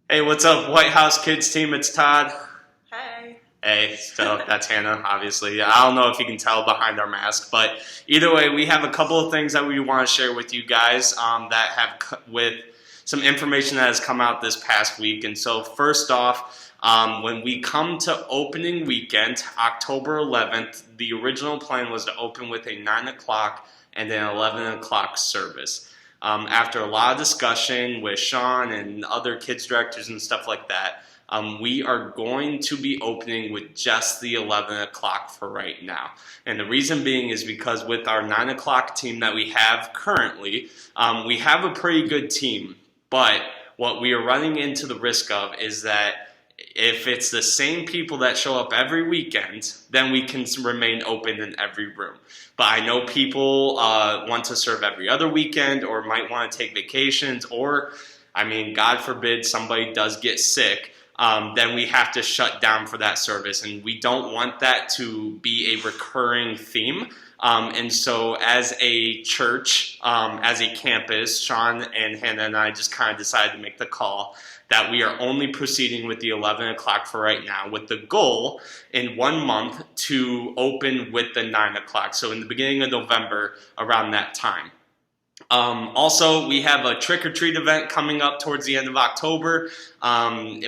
Hey, what's up, White House Kids team? It's Todd. Hey. Hey, so that's Hannah, obviously. I don't know if you can tell behind our mask, but either way, we have a couple of things that we want to share with you guys that have with some information that has come out this past week. And so, first off, when we come to opening weekend, October 11th, the original plan was to open with a 9 o'clock and an 11 o'clock service. After a lot of discussion with Sean and other kids directors and stuff like that, we are going to be opening with just the 11 o'clock for right now. And the reason being is because with our 9 o'clock team that we have currently, we have a pretty good team. But what we are running into the risk of is that if it's the same people that show up every weekend, then we can remain open in every room. But I know people want to serve every other weekend or might want to take vacations or, I mean, God forbid somebody does get sick, then we have to shut down for that service. And we don't want that to be a recurring theme. And so as a church, as a campus, Sean and Hannah and I just kind of decided to make the call that we are only proceeding with the 11 o'clock for right now, with the goal in 1 month to open with the 9 o'clock. So in the beginning of November, around that time. Also, we have a trick-or-treat event coming up towards the end of October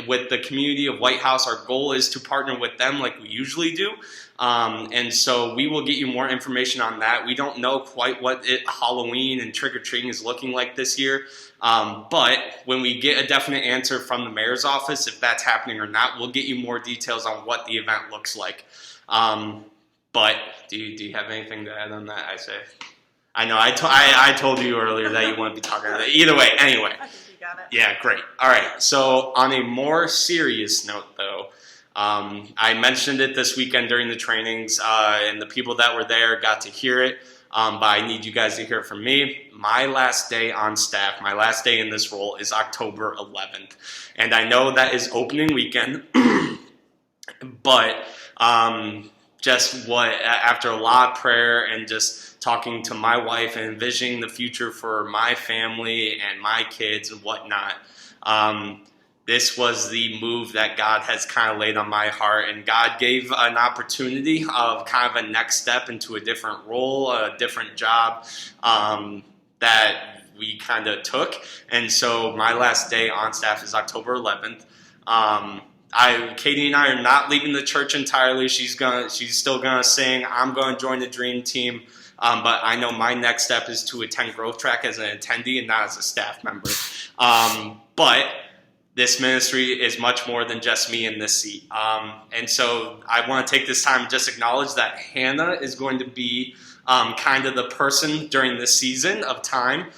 with the community of White House. Our goal is to partner with them like we usually do. And so we will get you more information on that. We don't know quite what Halloween and trick-or-treating is looking like this year. But when we get a definite answer from the mayor's office, if that's happening or not, we'll get you more details on what the event looks like. But do you have anything to add on that, I say? I know, I told you earlier that you wouldn't be talking about it. Either way, anyway. I think you got it. Yeah, great. All right, so on a more serious note, though, I mentioned it this weekend during the trainings, and the people that were there got to hear it, but I need you guys to hear it from me. My last day on staff, my last day in this role is October 11th, and I know that is opening weekend, but after a lot of prayer and just talking to my wife and envisioning the future for my family and my kids and whatnot, this was the move that God has kind of laid on my heart, and God gave an opportunity of kind of a next step into a different role, a different job that we kind of took. And so my last day on staff is October 11th. Katie and I are not leaving the church entirely. She's still gonna sing. I'm going to join the Dream Team. But I know my next step is to attend Growth Track as an attendee and not as a staff member. But this ministry is much more than just me in this seat. And so I want to take this time and just acknowledge that Hannah is going to be kind of the person during this season of time.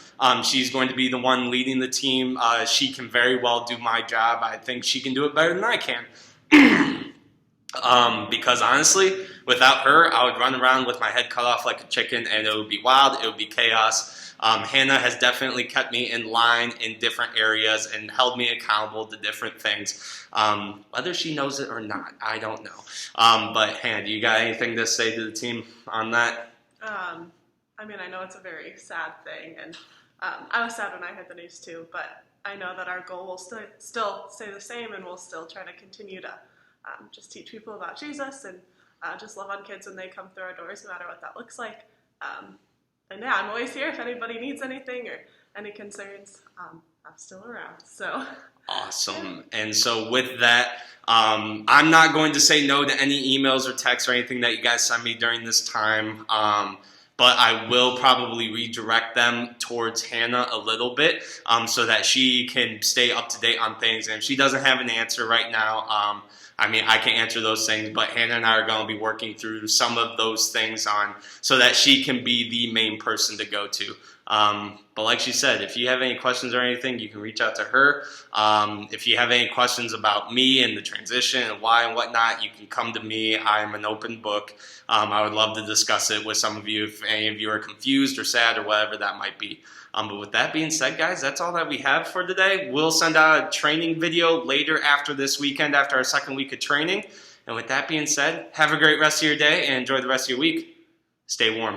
She's going to be the one leading the team. She can very well do my job. I think she can do it better than I can. Because honestly, without her, I would run around with my head cut off like a chicken, and it would be wild, it would be chaos. Hannah has definitely kept me in line in different areas and held me accountable to different things. Whether she knows it or not, I don't know. But Hannah, do you got anything to say to the team on that? I mean, I know it's a very sad thing, and I was sad when I heard the news too, but I know that our goal will still stay the same, and we'll still try to continue to just teach people about Jesus and just love on kids when they come through our doors, no matter what that looks like. And yeah, I'm always here if anybody needs anything or any concerns. I'm still around, so. Awesome. And so with that, I'm not going to say no to any emails or texts or anything that you guys send me during this time. But I will probably redirect them towards Hannah a little bit so that she can stay up to date on things. And if she doesn't have an answer right now, I mean, I can answer those things, but Hannah and I are going to be working through some of those things so that she can be the main person to go to. But like she said, if you have any questions or anything, you can reach out to her. If you have any questions about me and the transition and why and whatnot, you can come to me. I'm an open book. I would love to discuss it with some of you if any of you are confused or sad or whatever that might be. But with that being said, guys, that's all that we have for today. We'll send out a training video later after this weekend, after our second week of training. And with that being said, have a great rest of your day and enjoy the rest of your week. Stay warm.